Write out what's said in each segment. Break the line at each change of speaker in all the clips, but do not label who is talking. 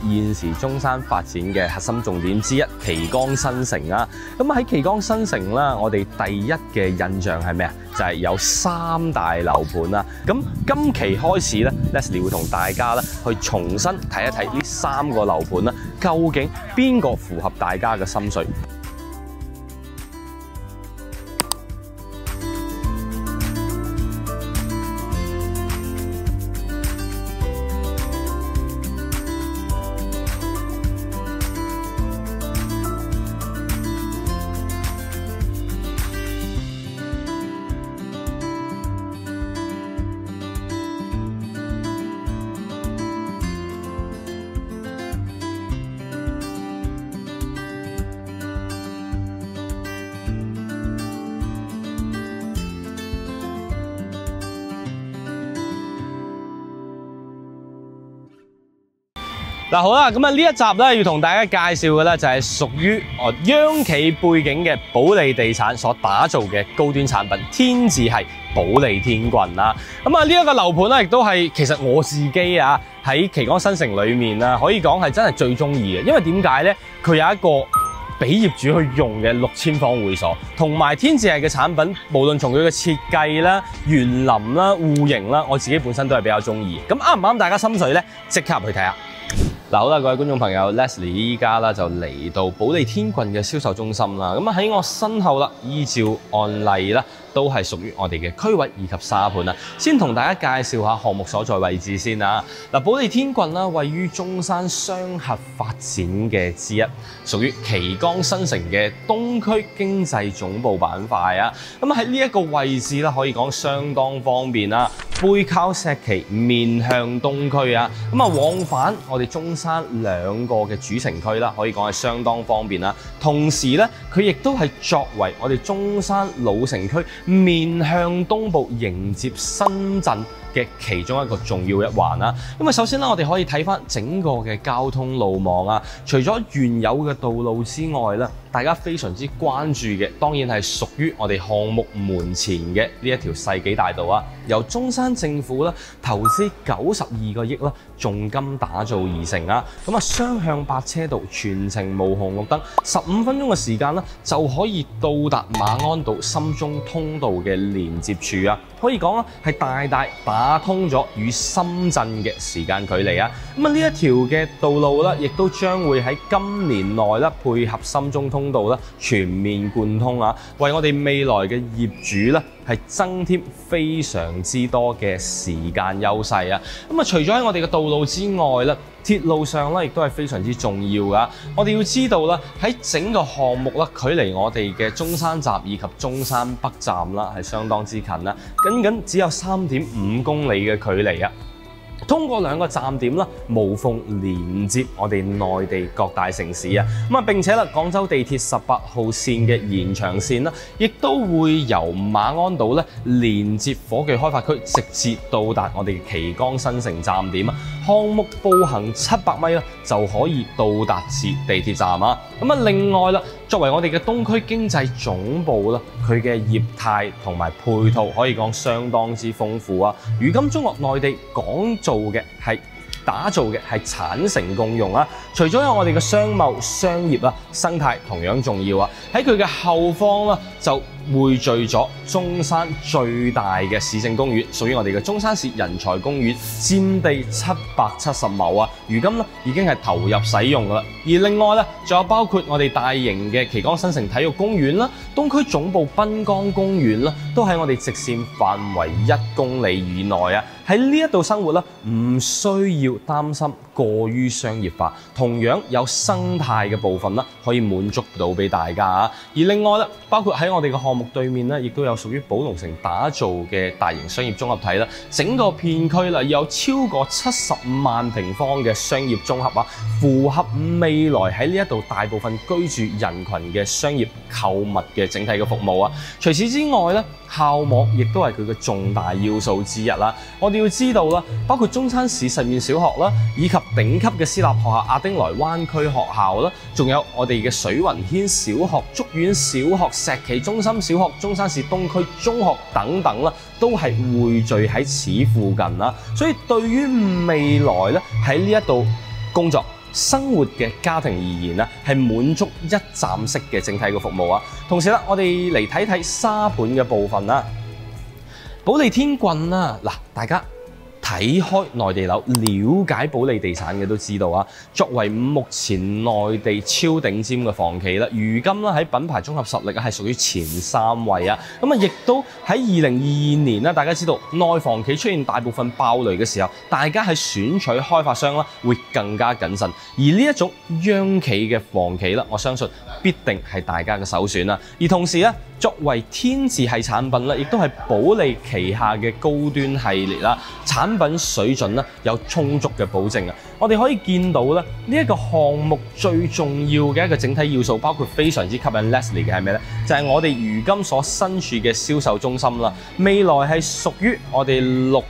現時中山發展嘅核心重點之一——旗杆新城啊。咁喺旗杆新城啦，我哋第一嘅印象係咩啊？就係有3大樓盤啦。咁今期開始咧 ，Leslie 會同大家咧去重新睇一睇呢3個樓盤啦，究竟邊個符合大家嘅心水？嗱好啦，咁啊呢一集咧要同大家介紹嘅咧就係屬於央企背景嘅保利地產所打造嘅高端產品天字系保利天郡啦。咁啊呢一個樓盤咧亦都係其實我自己啊喺旗杆新城裏面啊可以講係真係最中意嘅，因為點解咧？佢有一個俾業主去用嘅6000方會所，同埋天字系嘅產品，無論從佢嘅設計啦、園林啦、戶型啦，我自己本身都係比較中意。咁啱唔啱大家心水咧？即刻入去睇下。嗱好啦，各位觀眾朋友 ，Leslie 依家啦就嚟到保利天郡嘅銷售中心啦。咁啊喺我身後啦，依照案例啦，都係屬於我哋嘅區位以及沙盤啦。先同大家介紹下項目所在位置先啊。嗱，保利天郡啦，位於中山雙核發展嘅之一，屬於旗杆新城嘅東區經濟總部板塊啊。咁喺呢一個位置啦，可以講相當方便啦。背靠石岐，面向東區啊。咁啊，往返我哋中山2個嘅主城區啦，可以講係相當方便啦。同時咧，佢亦都係作為我哋中山老城區面向東部迎接深圳嘅其中一個重要一環啦。因為首先啦，我哋可以睇返整個嘅交通路網啊，除咗原有嘅道路之外咧，大家非常之關注嘅，當然係屬於我哋項目門前嘅呢一條世紀大道啊。由中山政府啦投資92個億啦，重金打造而成啊。咁啊，雙向8車道，全程無紅綠燈，15分鐘嘅時間啦，就可以到達馬鞍島深中通道嘅連接處啊。可以講啦，係大大打通咗與深圳嘅時間距離啊。咁啊，呢一條嘅道路啦，亦都將會喺今年內啦，配合深中通道啦，全面貫通啊，為我哋未來嘅業主啦，係增添非常之多嘅時間優勢啊！咁啊，除咗喺我哋嘅道路之外咧，鐵路上咧亦都係非常之重要噶。我哋要知道啦，喺整個項目啦，距離我哋嘅中山站以及中山北站啦，係相當之近啦，僅只有3.5公里嘅距離啊！通過2個站點啦，無縫連接我哋內地各大城市啊！咁啊，並且啦，廣州地鐵18號線嘅延長線啦，亦都會由馬鞍島咧連接火炬開發區，直接到達我哋嘅旗杆新城站點啊！項目步行700米啦，就可以到達至地鐵站啊！咁啊，另外啦，作為我哋嘅東區經濟總部啦，佢嘅業態同埋配套可以講相當之豐富啊！如今中國內地打造嘅係產城共用啊！除咗有我哋嘅商貿、商業啦，生態同樣重要啊！喺佢嘅後方啦，就匯聚咗中山最大嘅市政公園，屬於我哋嘅中山市人才公園，佔地770畝啊！如今咧已經係投入使用啦。而另外咧，仲有包括我哋大型嘅旗杆新城體育公園啦、東區總部濱江公園啦，都喺我哋直線範圍1公里以內啊！喺呢一度生活啦，唔需要擔心過於商業化，同樣有生態嘅部分啦，可以滿足到俾大家啊！而另外咧，包括喺我哋嘅項目對面咧，亦都有屬於寶龍城打造嘅大型商業綜合體啦。整個片區啦，有超過75萬平方嘅商業綜合啊，符合未來喺呢一度大部分居住人群嘅商業購物嘅整體嘅服務啊。除此之外咧，校網亦都係佢嘅重大要素之一啦。我哋要知道啦，包括中山市實驗小學啦，以及頂級嘅私立學校亞丁萊灣區學校啦，仲有我哋嘅水雲軒小學、竹園小學、石岐中心小學、中山市東區中學等等啦，都係匯聚喺此附近啦。所以對於未來咧喺呢一度工作生活嘅家庭而言啦，係滿足一站式嘅整體嘅服務啊。同時啦，我哋嚟睇睇沙盤嘅部分啦。保利天郡啦，嗱，大家睇開內地樓、了解保利地產嘅都知道啊，作為目前內地超頂尖嘅房企啦，如今啦喺品牌綜合實力係屬於前3位啊。咁啊，亦都喺2022年啦，大家知道內房企出現大部分爆雷嘅時候，大家喺選取開發商啦會更加謹慎。而呢一種央企嘅房企啦，我相信必定係大家嘅首選啦。而同時咧，作為天字系產品啦，亦都係保利旗下嘅高端系列啦，產品水準啦有充足嘅保證啊！我哋可以見到咧，呢一個項目最重要嘅一個整體要素，包括非常之吸引 Leslie 嘅係咩呢？就係我哋如今所身處嘅銷售中心啦，未來係屬於我哋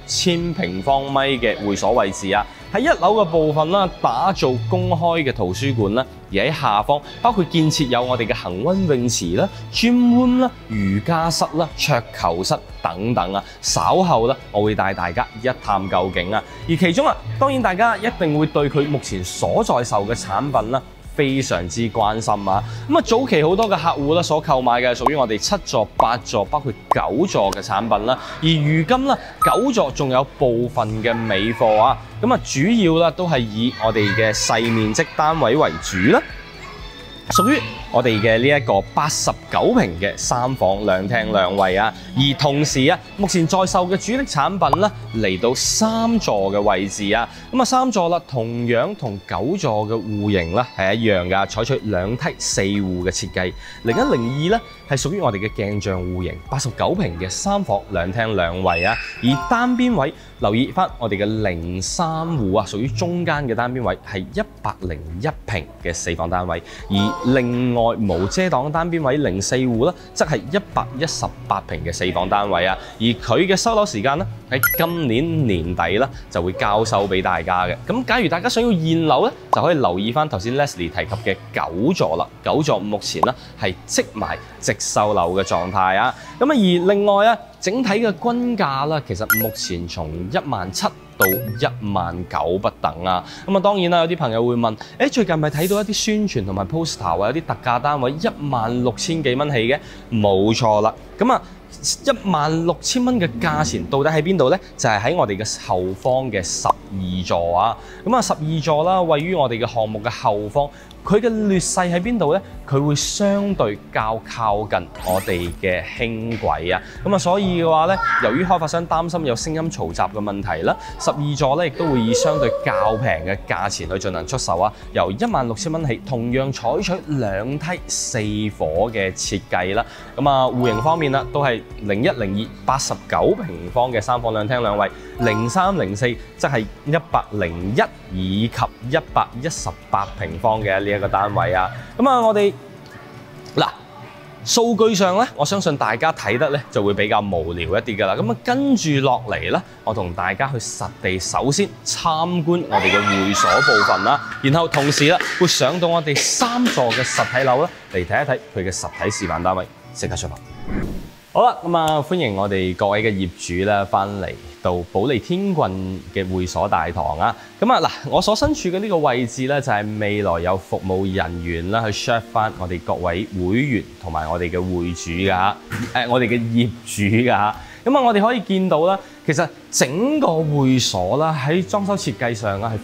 6000平方米嘅會所位置啊！喺1樓嘅部分啦，打造公開嘅圖書館啦，而喺下方包括建設有我哋嘅恆溫泳池啦、gym room 啦、瑜伽室啦、桌球室等等啊。稍後咧，我會帶大家一探究竟啊。而其中啊，當然大家一定會對佢目前所在售嘅產品啦非常之關心啊！咁啊，早期好多嘅客戶啦所購買嘅屬於我哋7座、8座，包括9座嘅產品啦。而如今啦，9座仲有部分嘅尾貨啊。咁啊，主要啦都係以我哋嘅細面積單位為主啦。屬於我哋嘅呢一個89平嘅3房2廳2衛啊，而同時啊，目前在售嘅主力產品咧嚟到3座嘅位置啊，咁啊3座啦，同樣同9座嘅戶型咧係一樣噶，採取2梯4戶嘅設計。0102咧係屬於我哋嘅鏡像戶型，89平嘅3房2廳2衛啊，而單邊位留意翻我哋嘅03戶啊，屬於中間嘅單邊位係101平嘅4房單位，而另外無遮擋單邊位04戶啦，則係118平嘅4房單位啊。而佢嘅收樓時間咧喺今年年底啦就會交收俾大家嘅。咁假如大家想要現樓咧，就可以留意翻頭先 Leslie 提及嘅9座啦。9座目前咧係即賣即售樓嘅狀態啊。咁啊，而另外啊，整體嘅均價啦，其實目前從17000到19000不等啊。咁啊，當然啦，有啲朋友會問，最近咪睇到一啲宣傳同埋 poster 話有啲特價單位16000幾蚊起嘅？冇錯啦。咁啊，16000蚊嘅價錢到底喺邊度呢？就係喺我哋嘅後方嘅12座啊。咁啊，12座啦，位於我哋嘅項目嘅後方。佢嘅劣勢喺邊度呢？佢會相對較靠近我哋嘅輕軌啊，咁啊，所以嘅話呢，由於開發商擔心有聲音嘈雜嘅問題啦，12座呢亦都會以相對較平嘅價錢去進行出售啊，由16000蚊起，同樣採取2梯4伙嘅設計啦。咁啊，戶型方面啦，都係0102 89平方嘅3房2廳2衛，03、04則係101以及118平方嘅呢一個單位啊。咁啊，我哋嗱數據上咧，我相信大家睇得咧就會比較無聊一啲㗎啦。咁啊，跟住落嚟咧，我同大家去實地首先參觀我哋嘅會所部分啦，然後同時咧會上到我哋3座嘅實體樓啦，嚟睇一睇佢嘅實體示範單位。即刻出發！好啦，咁啊，歡迎我哋各位嘅業主咧翻嚟到保利天郡嘅會所大堂啊！咁啊嗱，我所身處嘅呢個位置咧，就係未來有服務人員啦去 serve 翻我哋各位會員同埋我哋嘅會主噶，我哋嘅業主噶。咁啊，我哋可以見到啦，其實整個會所啦喺裝修設計上啊係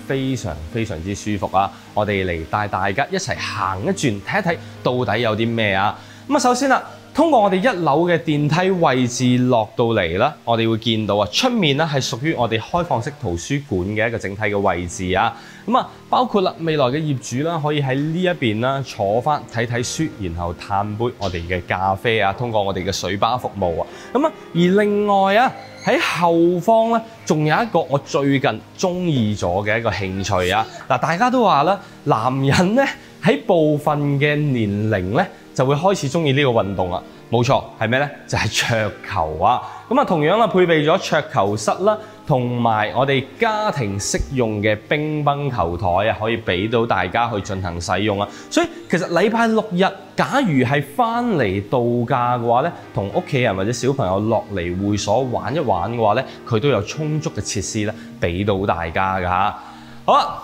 非常之舒服啊！我哋嚟帶大家一齊行一轉，睇一睇到底有啲咩啊！咁啊，首先啦，通過我哋1樓嘅電梯位置落到嚟啦，我哋會見到啊，出面咧係屬於我哋開放式圖書館嘅一個整體嘅位置啊。咁啊，包括啦未來嘅業主啦，可以喺呢一邊啦坐翻睇睇書，然後嘆杯我哋嘅咖啡啊，通過我哋嘅水吧服務啊。咁啊，而另外啊喺後方咧，仲有一個我最近中意咗嘅一個興趣啊。嗱，大家都話啦，男人咧喺部分嘅年齡咧，就會開始中意呢個運動啦，冇錯，係咩呢？就係桌球啊！咁啊，同樣啦，配備咗桌球室啦，同埋我哋家庭適用嘅乒乓球台啊，可以俾到大家去進行使用啊。所以其實禮拜6日，假如係翻嚟度假嘅話呢，同屋企人或者小朋友落嚟會所玩一玩嘅話呢，佢都有充足嘅設施咧，俾到大家㗎嚇。好啦。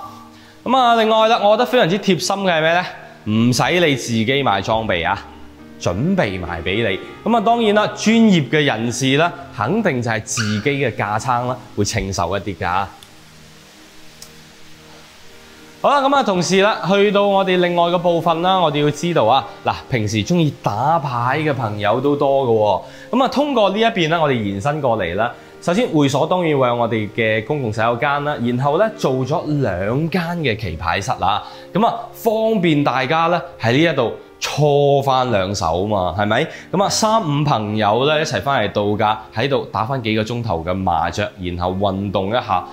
咁啊，另外啦，我覺得非常之貼心嘅係咩咧？唔使你自己買裝備啊，準備埋俾你。咁啊，當然啦，專業嘅人士啦，肯定就係自己嘅架撐啦，會稱受一啲㗎。好啦，咁啊，同時啦，去到我哋另外嘅部分啦，我哋要知道啊，嗱，平時中意打牌嘅朋友都多嘅喎。咁啊，通過呢一邊咧，我哋延伸過嚟啦。首先，會所當然會有我哋嘅公共洗手間啦，然後咧做咗2間嘅棋牌室啦，咁啊方便大家咧喺呢一度搓翻2手嘛，係咪？咁啊3、5朋友咧一齊翻嚟度假，喺度打翻幾個鐘頭嘅麻雀，然後運動一下。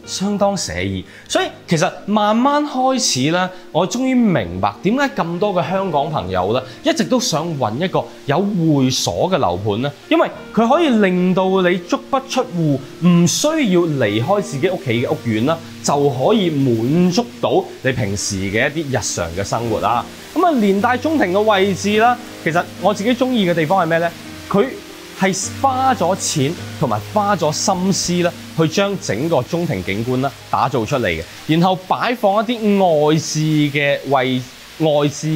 相當寫意，所以其實慢慢開始咧，我終於明白點解咁多嘅香港朋友咧，一直都想揾一個有會所嘅樓盤咧，因為佢可以令到你足不出戶，唔需要離開自己屋企嘅屋苑啦，就可以滿足到你平時嘅一啲日常嘅生活啦。咁啊，連帶中庭嘅位置啦，其實我自己中意嘅地方係咩咧？佢係花咗錢同埋花咗心思咧，去將整個中庭景觀啦打造出嚟嘅，然後擺放一啲外置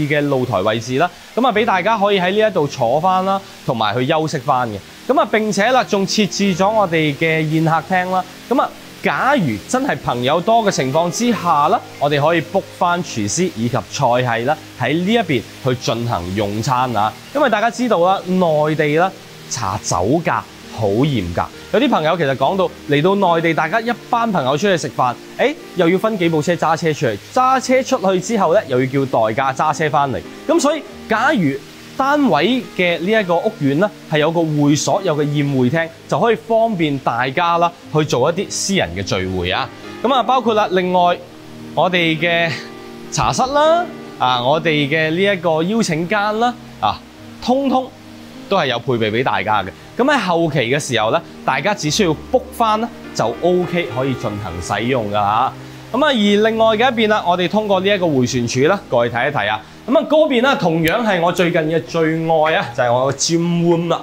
嘅露台位置啦，咁啊俾大家可以喺呢一度坐翻啦，同埋去休息翻嘅。咁啊並且啦，仲設置咗我哋嘅宴客廳啦。咁啊，假如真係朋友多嘅情況之下啦，我哋可以 book 翻廚師以及菜系啦喺呢一邊去進行用餐啊。因為大家知道啦，內地啦查酒駕好嚴格，有啲朋友其實講到嚟到內地，大家一班朋友出去食飯，又要分幾部車揸車出嚟，揸車出去之後咧，又要叫代駕揸車翻嚟。咁所以，假如單位嘅呢一個屋苑咧，係有個會所，有個宴會廳，就可以方便大家啦去做一啲私人嘅聚會啊。咁啊，包括啦，另外我哋嘅茶室啦，我哋嘅呢一個邀請間啦，通通都係有配備俾大家嘅。咁喺後期嘅時候咧，大家只需要 book 翻咧就 OK 可以進行使用㗎嚇。咁啊，而另外嘅一邊啦，我哋通過呢一個迴旋處啦，過去睇一睇啊。咁啊，嗰邊啦，同樣係我最近嘅最愛啊，就係我個 gym room 啦。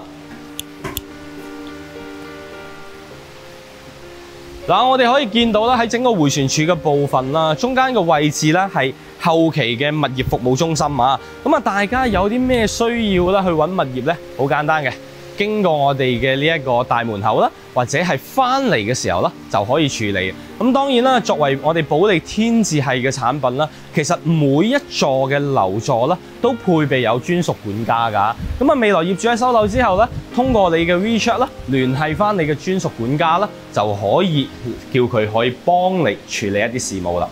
嗱，我哋可以見到啦，喺整個迴旋處嘅部分啦，中間嘅位置咧係後期嘅物業服務中心啊。咁啊，大家有啲咩需要啦去揾物業咧？好簡單嘅。經過我哋嘅呢一個大門口啦，或者係翻嚟嘅時候啦，就可以處理。咁當然啦，作為我哋保利天字系嘅產品啦，其實每一座嘅樓座啦，都配備有專屬管家㗎。咁啊，未來業主喺收樓之後咧，通過你嘅 WeChat 啦，聯繫翻你嘅專屬管家啦，就可以叫佢可以幫你處理一啲事務啦。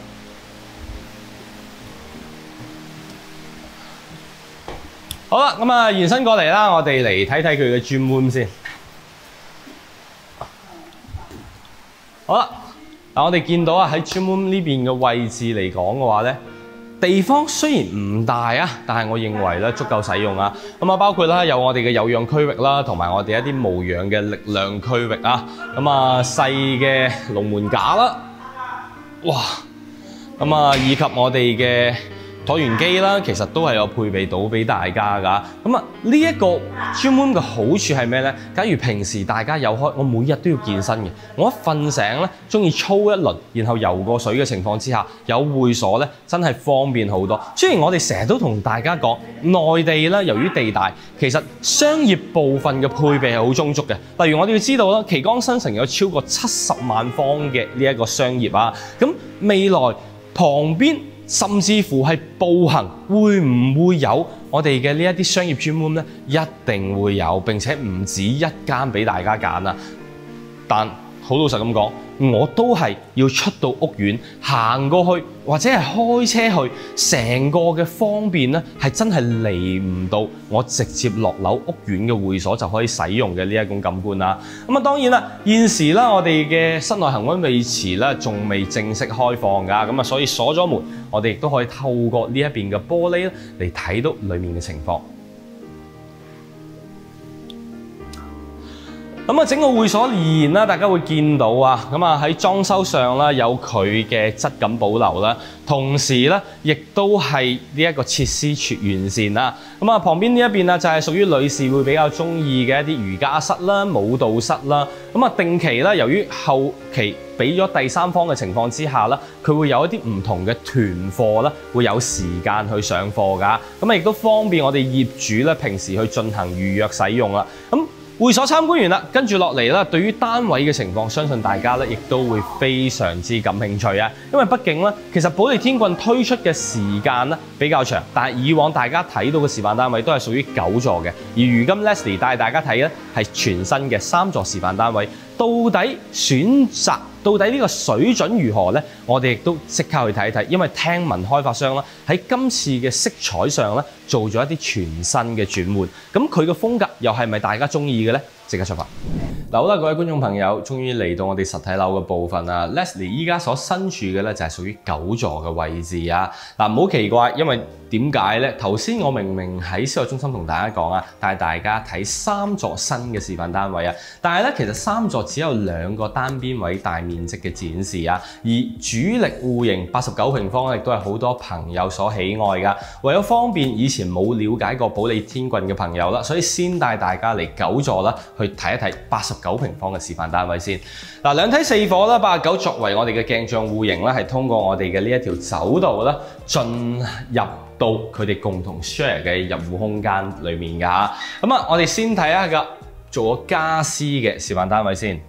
好啦，咁啊延伸過嚟啦，我哋嚟睇睇佢嘅 gym room 先。好啦，嗱我哋見到啊喺 gym room 呢邊嘅位置嚟講嘅話咧，地方雖然唔大啊，但係我認為咧足夠使用啊。咁啊包括啦有我哋嘅有氧區域啦，同埋我哋一啲無氧嘅力量區域啊。咁啊細嘅龍門架啦，哇！咁啊以及我哋嘅橢圓機啦，其實都係有配備到俾大家㗎。咁啊，呢一個 gym room 嘅好處係咩咧？假如平時大家有開，我每日都要健身嘅，我一瞓醒咧，中意操一輪，然後游過水嘅情況之下，有會所咧，真係方便好多。雖然我哋成日都同大家講，內地咧由於地大，其實商業部分嘅配備係好充足嘅。例如我哋要知道啦，綦江新城有超過70萬方嘅呢一個商業啊，咁未來旁邊，甚至乎係步行，會唔會有我哋嘅呢一啲商業專門咧？一定會有，並且唔止一間俾大家揀啊！但好老實咁講，我都係要出到屋苑行過去，或者係開車去，成個嘅方便咧，係真係嚟唔到我直接落樓屋苑嘅會所就可以使用嘅呢一種感官啦。咁啊，當然啦，現時啦，我哋嘅室內恆溫泳池咧，仲未正式開放㗎，咁啊，所以鎖咗門，我哋亦都可以透過呢一邊嘅玻璃咧嚟睇到裡面嘅情況。咁啊，整個會所而言啦，大家會見到啊，咁啊喺裝修上啦有佢嘅質感保留啦，同時咧亦都係呢一個設施完善啦。咁啊旁邊呢一邊啊就係屬於女士會比較中意嘅一啲瑜伽室啦、舞蹈室啦。咁啊定期咧，由於後期俾咗第三方嘅情況之下啦，佢會有一啲唔同嘅團課啦，會有時間去上課㗎。咁啊亦都方便我哋業主咧平時去進行預約使用啦。咁會所參觀完啦，跟住落嚟啦，對於單位嘅情況，相信大家咧亦都會非常之感興趣啊！因為畢竟咧，其實保利天郡推出嘅時間咧比較長，但係以往大家睇到嘅示範單位都係屬於9座嘅，而如今 Leslie 帶大家睇咧係全新嘅3座示範單位。到底選擇到底呢個水準如何呢？我哋亦都即刻去睇一睇，因為聽聞開發商啦喺今次嘅色彩上咧做咗一啲全新嘅轉換，咁佢嘅風格又係咪大家中意嘅呢？即刻出發！好啦，各位觀眾朋友，終於嚟到我哋實體樓嘅部分啦。Leslie 依家所身處嘅咧就係屬於9座嘅位置啊！嗱，唔好奇怪，因為點解呢？頭先我明明喺銷售中心同大家講啊，帶大家睇3座新嘅示範單位啊，但係咧其實3座只有2個單邊位大面積嘅展示啊，而主力戶型89平方亦都係好多朋友所喜愛㗎。為咗方便以前冇了解過保利天郡嘅朋友啦，所以先帶大家嚟9座啦，去睇一睇89平方嘅示範單位先。嗱，兩梯4伙啦，89作為我哋嘅鏡像戶型咧，係通過我哋嘅呢一條走道啦，進入到佢哋共同 share 嘅入戶空間裏面㗎。咁啊，我哋先睇下個做咗家私嘅示範單位先。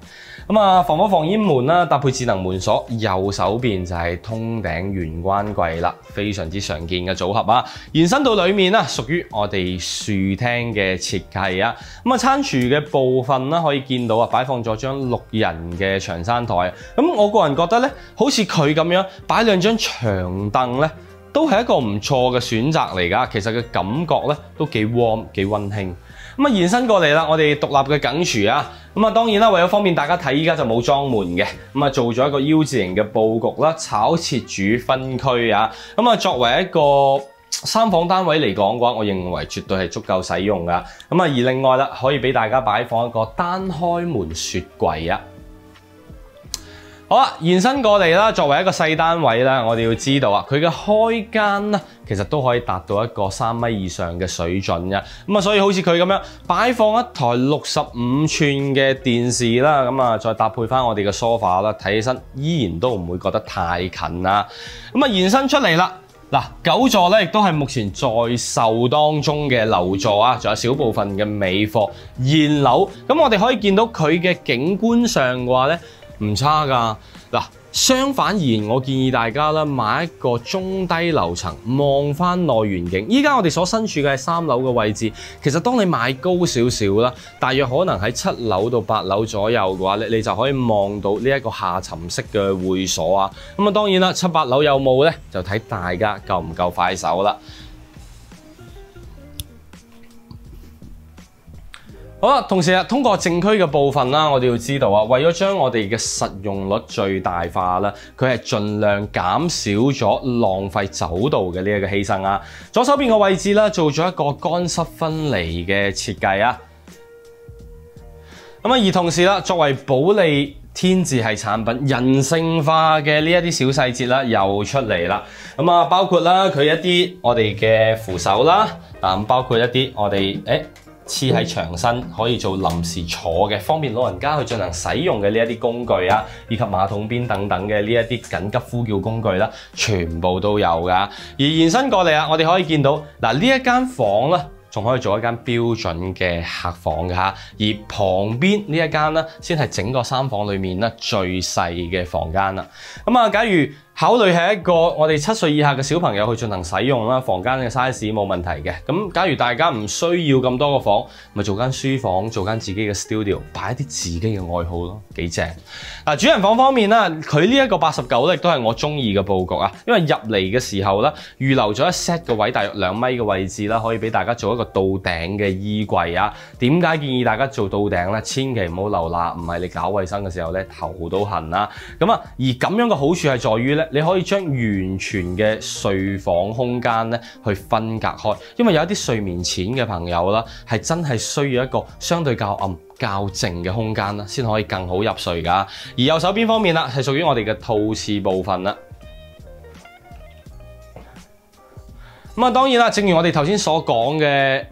咁啊，防火防煙門啦，搭配智能門鎖，右手邊就係通頂玄關櫃啦，非常之常見嘅組合啊。延伸到裏面啦，屬於我哋樹廳嘅設計啊。咁啊，餐廚嘅部分啦，可以見到啊，擺放咗張6人嘅長山台。咁我個人覺得咧，好似佢咁樣擺2張長凳咧，都係一個唔錯嘅選擇嚟㗎。其實嘅感覺咧都幾 warm 幾溫馨。咁啊，延伸過嚟啦，我哋獨立嘅梗廚啊。咁啊，當然啦，為咗方便大家睇，依家就冇裝門嘅。咁啊，做咗一個 U 字形嘅佈局啦，炒切煮分區啊。咁啊，作為一個3房單位嚟講嘅話，我認為絕對係足夠使用㗎。咁啊，而另外啦，可以俾大家擺放一個單開門雪櫃啊。好啦，延伸過嚟啦，作為一個細單位啦，我哋要知道啊，佢嘅開間咧，其實都可以達到一個3米以上嘅水準嘅。咁啊，所以好似佢咁樣擺放一台65寸嘅電視啦，咁啊，再搭配翻我哋嘅梳化啦，睇起身依然都唔會覺得太近啦。咁啊，延伸出嚟啦，嗱，9座咧亦都係目前在售當中嘅樓座啊，仲有少部分嘅尾貨現樓。咁我哋可以見到佢嘅景觀上嘅話咧，唔差㗎。嗱，相反而言，我建議大家啦，買一個中低樓層，望翻內園景。依家我哋所身處嘅係3樓嘅位置，其實當你買高少少啦，大約可能喺7樓到8樓左右嘅話咧，你就可以望到呢一個下沉式嘅會所啊。咁啊，當然啦，7、8樓有冇咧，就睇大家夠唔夠快手啦。好啦，同時啊，通過正區嘅部分啦，我哋要知道啊，為咗將我哋嘅實用率最大化啦，佢係盡量減少咗浪費走道嘅呢一個犧牲啊。左手邊嘅位置啦，做咗一個乾濕分離嘅設計啊。咁啊，而同時啦，作為保利天字系產品，人性化嘅呢一啲小細節啦，又出嚟啦。咁啊，包括啦佢一啲我哋嘅扶手啦，包括一啲我哋黐喺牆身可以做臨時坐嘅，方便老人家去進行使用嘅呢一啲工具啊，以及馬桶邊等等嘅呢一啲緊急呼叫工具啦，全部都有㗎。而延伸過嚟啊，我哋可以見到嗱，呢一間房咧，仲可以做一間標準嘅客房㗎，而旁邊呢一間咧，先係整個3房裏面咧最細嘅房間啦。咁啊，假如考慮係一個我哋7歲以下嘅小朋友去進行使用啦，房間嘅 size 冇問題嘅。咁假如大家唔需要咁多個房，咪做間書房，做間自己嘅 studio， 擺一啲自己嘅愛好咯，幾正。嗱，主人房方面啦，佢呢一個89咧，亦都係我中意嘅佈局啊。因為入嚟嘅時候咧，預留咗一 set 嘅位，大約2米嘅位置啦，可以俾大家做一個到頂嘅衣櫃啊。點解建議大家做到頂咧？千祈唔好留罅，唔係你搞衛生嘅時候咧頭都痕啦。咁啊，而咁樣嘅好處係在於咧，咧，你可以將完全嘅睡房空間咧去分隔開，因為有一啲睡眠淺嘅朋友啦，係真係需要一個相對較暗、較靜嘅空間啦，先可以更好入睡㗎。而右手邊方面啦，係屬於我哋嘅套廁部分啦。咁啊，當然啦，正如我哋頭先所講嘅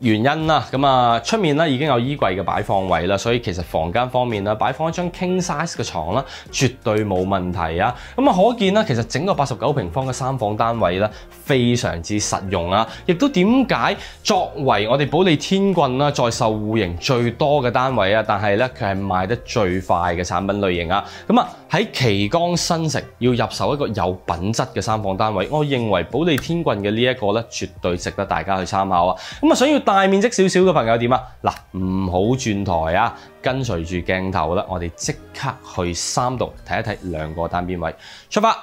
原因啦，咁啊出面咧已經有衣櫃嘅擺放位啦，所以其實房間方面啦，擺放一張 king size 嘅床啦，絕對冇問題啊！咁啊，可見啦，其實整個89平方嘅3房單位咧，非常之實用啊！亦都點解作為我哋保利天棍啦，在售戶型最多嘅單位啊，但係咧佢係賣得最快嘅產品類型啊！咁啊喺旗杆新城要入手一個有品質嘅3房單位，我認為保利天棍嘅呢一個咧，絕對值得大家去參考啊！咁啊，想要大面積少少嘅朋友點啊？嗱，唔好轉台啊，跟隨住鏡頭啦，我哋即刻去3度睇一睇兩個單邊位，出發！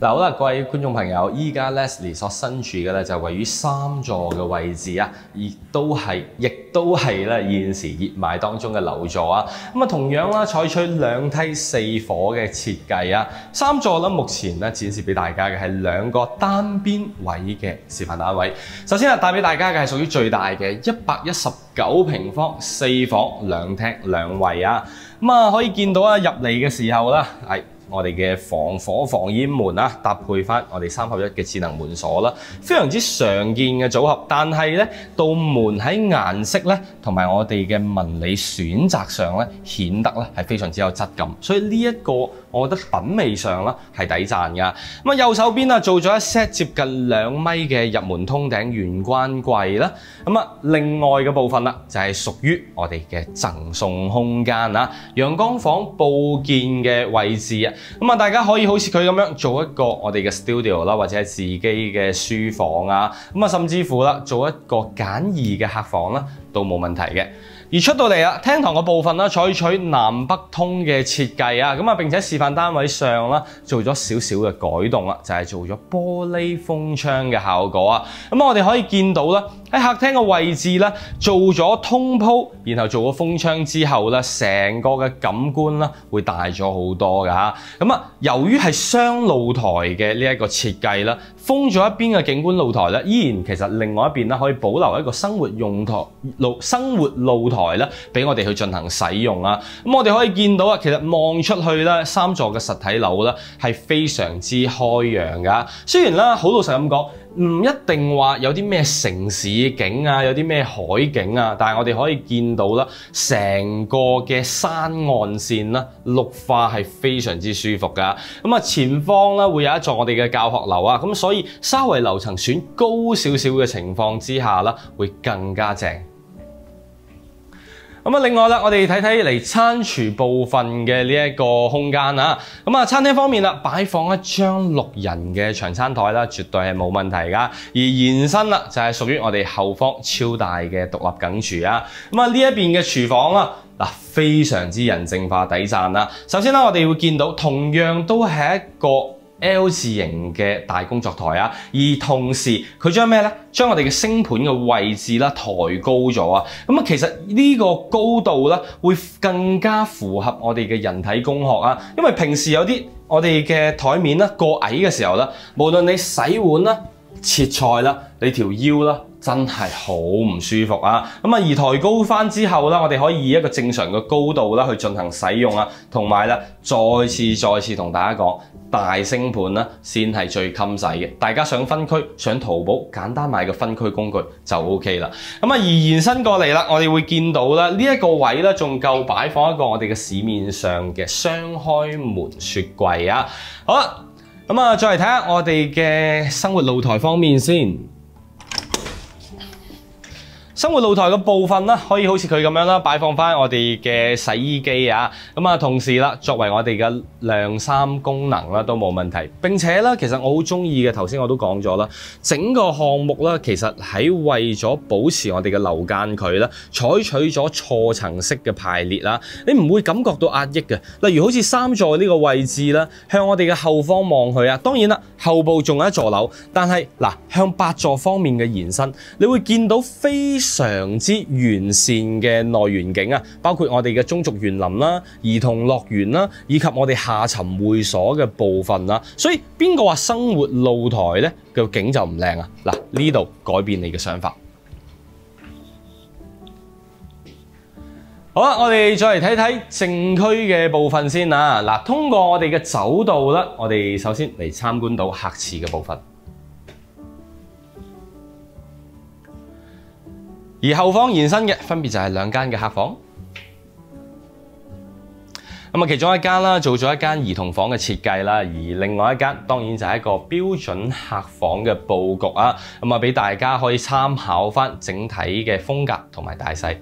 嗱，好啦，各位觀眾朋友，依家 Leslie 所身處嘅咧就位於3座嘅位置啊，亦都係咧現時熱賣當中嘅樓座啊。咁啊，同樣啦，採取2梯4伙嘅設計啊。3座啦，目前咧展示俾大家嘅係2個單邊位嘅示範單位。首先啊，帶俾大家嘅係屬於最大嘅119平方4房2廳2衛啊。咁啊，可以見到啊，入嚟嘅時候啦，係我哋嘅防火防煙門啊，搭配翻我哋3合1嘅智能門鎖啦，非常之常見嘅組合。但係咧，道門喺顏色咧，同埋我哋嘅紋理選擇上咧，顯得咧係非常之有質感。所以呢一個，我覺得品味上啦係抵讚噶。咁啊，右手邊啊做咗一 set 接近2米嘅入門通頂玄關櫃啦。咁啊，另外嘅部分啦就係屬於我哋嘅贈送空間啊，陽光房佈建嘅位置啊。咁啊，大家可以好似佢咁樣做一個我哋嘅 studio 啦，或者係自己嘅書房啊。咁啊，甚至乎啦，做一個簡易嘅客房啦，都冇問題嘅。而出到嚟啦，廳堂嘅部分啦，採取南北通嘅設計啊，咁啊並且示範單位上啦做咗少少嘅改動啦，就係做咗玻璃封窗嘅效果啊。咁我哋可以見到啦，喺客廳嘅位置咧做咗通鋪，然後做咗封窗之後咧，成個嘅感官啦會大咗好多㗎。咁啊，由於係雙露台嘅呢一個設計啦，封咗一邊嘅景觀露台咧，依然其實另外一邊咧可以保留一個生活露台啦，俾我哋去進行使用啊。咁我哋可以見到啊，其實望出去咧，3座嘅實體樓咧係非常之開揚噶。雖然啦，好老實咁講，唔一定話有啲咩城市景啊，有啲咩海景啊，但係我哋可以見到啦，成個嘅山岸線啦，綠化係非常之舒服噶。咁啊，前方咧會有一座我哋嘅教學樓啊，咁所以稍為樓層選高少少嘅情況之下啦，會更加正。咁啊，另外啦，我哋睇睇嚟餐廚部分嘅呢一個空間啊。咁啊，餐廳方面啦，擺放一張6人嘅長餐台啦，絕對係冇問題噶。而延伸啦，就係屬於我哋後方超大嘅獨立梗廚啊。咁啊，呢一邊嘅廚房啊，嗱，非常之人性化，抵讚啦。首先啦，我哋會見到同樣都係一個L 字形嘅大工作台啊，而同時佢將咩咧？將我哋嘅星盤嘅位置啦抬高咗啊！咁啊，其實呢個高度咧會更加符合我哋嘅人體工學啊，因為平時有啲我哋嘅台面啦過矮嘅時候啦，無論你洗碗啦、切菜啦，你條腰啦，真係好唔舒服啊！咁啊，而抬高翻之後啦，我哋可以以一個正常嘅高度啦去進行使用啊，同埋啦，再次同大家講，大星盤啦先係最襟使嘅。大家想分區，上淘寶簡單買個分區工具就 OK 啦。咁啊，而延伸過嚟啦，我哋會見到啦，呢一個位咧仲夠擺放一個我哋嘅市面上嘅雙開門雪櫃啊。好啦，咁啊，再嚟睇下我哋嘅生活露台方面先。生活露台嘅部分啦，可以好似佢咁樣啦，擺放翻我哋嘅洗衣機啊，咁啊，同時啦，作為我哋嘅晾衫功能啦，都冇問題。並且啦，其實我好中意嘅，頭先我都講咗啦，整個項目啦，其實喺為咗保持我哋嘅樓間距啦，採取咗錯層式嘅排列啦，你唔會感覺到壓抑嘅。例如好似3座呢個位置啦，向我哋嘅後方望去啊，當然啦，後部仲有一座樓，但係嗱，向8座方面嘅延伸，你會見到非常之完善嘅內園景啊，包括我哋嘅中族園林啦、兒童樂園啦，以及我哋下沉會所嘅部分啦。所以邊個話生活露台咧個景就唔靚啊？嗱，呢度改變你嘅想法。好啦，我哋再嚟睇睇正區嘅部分先啊！嗱，通過我哋嘅走道啦，我哋首先嚟參觀到客廁嘅部分，而後方延伸嘅分別就係兩間嘅客房。咁啊，其中一間啦做咗一間兒童房嘅設計啦，而另外一間當然就係一個標準客房嘅佈局啊，咁啊俾大家可以參考返整體嘅風格同埋大細。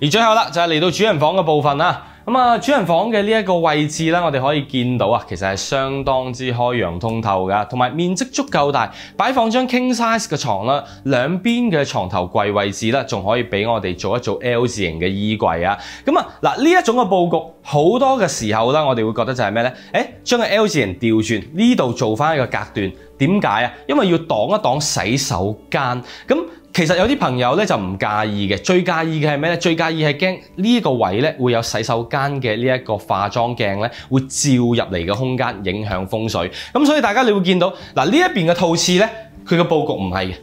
而最後啦，就係嚟到主人房嘅部分啦。咁啊，主人房嘅呢一個位置啦，我哋可以見到啊，其實係相當之開揚通透噶，同埋面積足夠大，擺放張 king size 嘅床啦，兩邊嘅床頭櫃位置啦，仲可以俾我哋做一做 L 字型嘅衣櫃啊。咁啊，嗱呢一種嘅佈局，好多嘅時候啦，我哋會覺得就係咩咧？將個 L 字形調轉，呢度做翻一個隔斷，點解啊？因為要擋一擋洗手間咁。其實有啲朋友咧就唔介意嘅，最介意嘅係咩咧？最介意係驚呢個位咧會有洗手間嘅呢一個化妝鏡咧會照入嚟嘅空間，影響風水。咁所以大家你會見到嗱呢一邊嘅套廁咧，佢嘅佈局唔係嘅，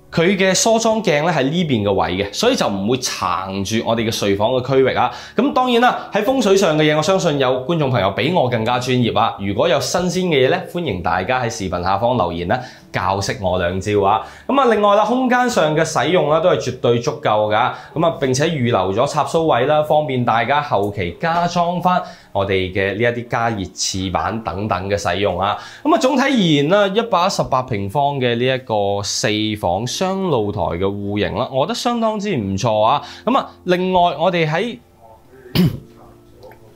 佢嘅梳妝鏡咧喺呢邊嘅位嘅，所以就唔會撐住我哋嘅睡房嘅區域啊。咁當然啦，喺風水上嘅嘢，我相信有觀眾朋友比我更加專業啊。如果有新鮮嘅嘢咧，歡迎大家喺視頻下方留言啦，教識我兩招啊！咁啊，另外啦，空間上嘅使用啦，都係絕對足夠噶。咁啊，並且預留咗插蘇位啦，方便大家後期加裝翻我哋嘅呢一啲加熱廁板等等嘅使用啊。咁啊，總體而言啦，118平方嘅呢一個4房雙露台嘅戶型啦，我覺得相當之唔錯啊。咁啊，另外我哋喺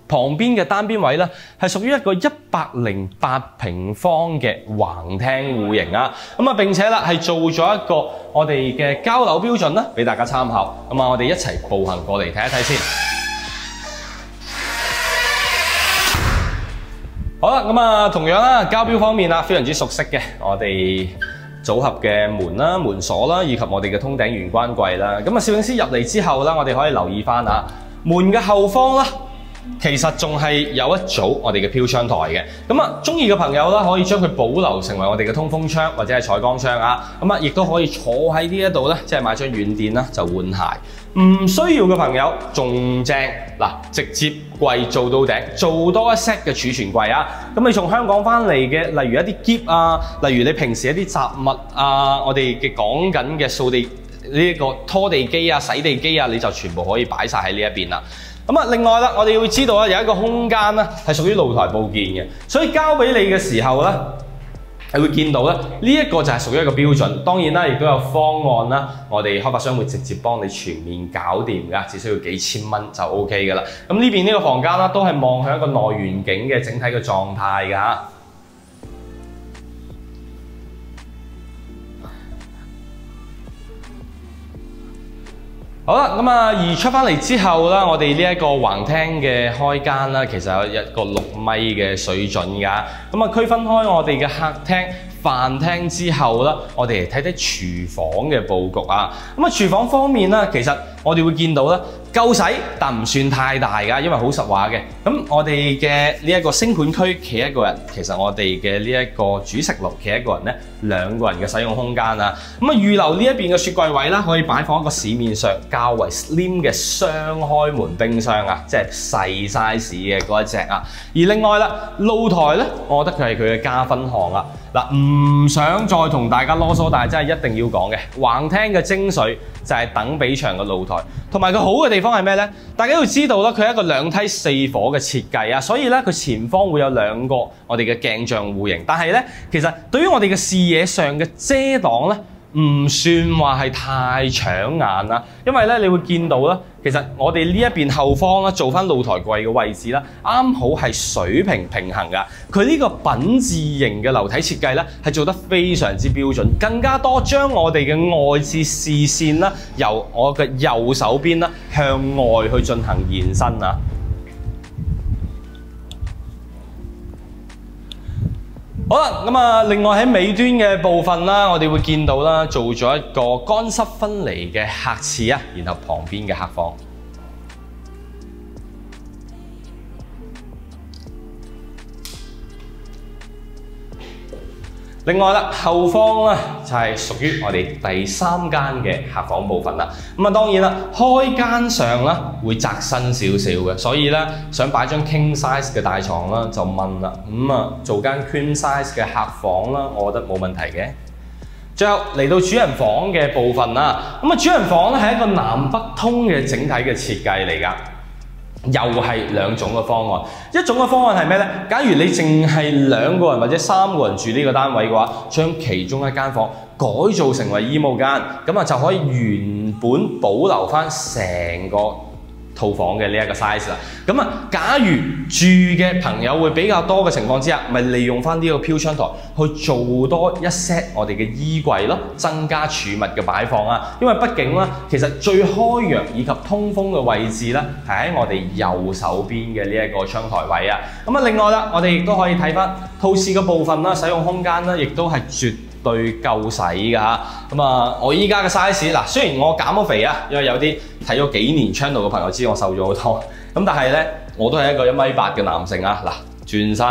旁邊嘅單邊位咧，係屬於一個108平方嘅橫廳戶型啊。咁啊，並且啦係做咗一個我哋嘅交樓標準啦，俾大家參考。咁啊，我哋一齊步行過嚟睇一睇先。好啦，咁啊，同樣啦，交標方面啦，非常之熟悉嘅，我哋組合嘅門啦、門鎖啦，以及我哋嘅通頂玄關櫃啦。咁啊，攝影師入嚟之後啦，我哋可以留意翻啊，門嘅後方啦。其實仲係有一組我哋嘅飄窗台嘅，咁啊中意嘅朋友啦，可以將佢保留成為我哋嘅通風窗或者係採光窗啊，咁啊亦都可以坐喺呢一度咧，即係買張軟墊啦就換鞋。唔需要嘅朋友仲正嗱，直接櫃做到頂，做多一 set 嘅儲存櫃啊。咁你從香港翻嚟嘅，例如一啲篋啊，例如你平時一啲雜物啊，我哋嘅講緊嘅掃地呢一個拖地機啊、洗地機啊，你就全部可以擺晒喺呢一邊啦。咁啊，另外啦，我哋會知道啦，有一個空間啦，係屬於露台佈建嘅，所以交俾你嘅時候咧，你會見到咧，呢一個就係屬於一個標準。當然啦，亦都有方案啦，我哋開發商會直接幫你全面搞掂㗎，只需要幾千蚊就 OK 㗎啦。咁呢邊呢個房間啦，都係望向一個內園景嘅整體嘅狀態㗎嚇。好啦，咁啊，而出翻嚟之後啦，我哋呢一個橫廳嘅開間啦，其實有一個6米嘅水準㗎。咁啊，區分開我哋嘅客廳、飯廳之後啦，我哋嚟睇睇廚房嘅佈局啊。咁啊，廚房方面啦，其實我哋會見到啦，夠使但唔算太大㗎，因為好實話嘅。咁我哋嘅呢一個星盤區企一個人，其實我哋嘅呢一個主食爐企一個人咧，2個人嘅使用空間啊。咁啊，預留呢一邊嘅雪櫃位啦，可以擺放一個市面上較為 slim 嘅雙開門冰箱啊，即係細 size 嘅嗰一隻啊。而另外啦，露台咧，我覺得佢係佢嘅加分項啦。嗱，唔想再同大家囉嗦，但係真係一定要講嘅，橫廳嘅精髓就係等比長嘅露台，同埋佢好嘅地方係咩呢？大家要知道啦，佢係一個2梯4火嘅設計啊，所以咧佢前方會有2個我哋嘅鏡像戶型，但係咧其實對於我哋嘅視野上嘅遮擋咧，唔算話係太搶眼啦，因為咧你會見到啦，其實我哋呢一邊後方啦，做翻露台櫃嘅位置啦，啱好係水平平衡噶。佢呢個品字型嘅樓體設計咧，係做得非常之標準，更加多將我哋嘅外置視線啦，由我嘅右手邊啦向外去進行延伸啊。好啦，咁啊，另外喺尾端嘅部分啦，我哋會見到啦，做咗一個乾濕分離嘅客廁啊，然後旁邊嘅客房。另外啦，後方咧就係屬於我哋第3間嘅客房部分啦。咁啊，當然啦，開間上啦會窄身少少嘅，所以咧想擺張 king size 嘅大床啦，就問啦。做間 queen size 嘅客房啦，我覺得冇問題嘅。最後嚟到主人房嘅部分啦，咁啊，主人房咧係一個南北通嘅整體嘅設計嚟㗎。又係兩種嘅方案，一種嘅方案係咩呢？假如你淨係2個人或者3個人住呢個單位嘅話，將其中一間房改造成為衣帽間，咁啊就可以原本保留返成個套房嘅呢一個 size 啦。咁啊，假如住嘅朋友會比較多嘅情況之下，咪利用返呢個飄窗台去做多一 set 我哋嘅衣櫃咯，增加儲物嘅擺放啊。因為畢竟啦，其實最開揚以及通風嘅位置咧，係喺我哋右手邊嘅呢一個窗台位啊。咁啊，另外啦，我哋亦都可以睇返套廁嘅部分啦，使用空間啦，亦都係絕對夠使㗎嚇。咁啊，我依家嘅 size 嗱，雖然我減咗肥啊，因為有啲睇咗幾年 channel 嘅朋友知我瘦咗好多，咁但係咧，我都係一個1.8米嘅男性啊。嗱，轉身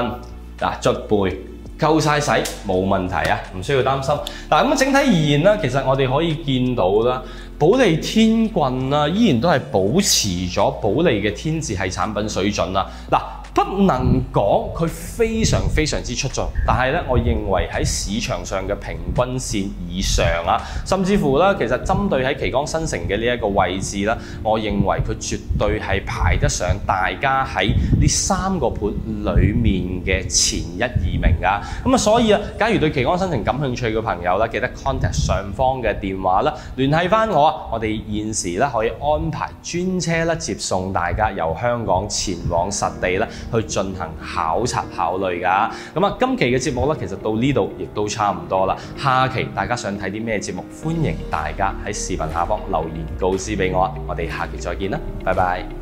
嗱，捽背夠晒使，冇問題啊，唔需要擔心。嗱，咁整體而言咧，其實我哋可以見到啦，保利天棍啦，依然都係保持咗保利嘅天字系產品水準啦。嗱，不能講佢非常之出眾，但係咧，我認為喺市場上嘅平均線以上啊，甚至乎啦，其實針對喺旗江新城嘅呢一個位置啦，我認為佢絕對係排得上大家喺呢3個盤裡面嘅前1、2名㗎。咁啊，所以啊，假如對旗江新城感興趣嘅朋友啦，記得 contact 上方嘅電話啦，聯繫返我啊，我哋現時咧可以安排專車啦接送大家由香港前往實地啦，去進行考察考慮㗎。咁啊，今期嘅節目咧，其實到呢度亦都差唔多啦。下期大家想睇啲咩節目，歡迎大家喺視頻下方留言告知俾我。我哋下期再見啦，拜拜。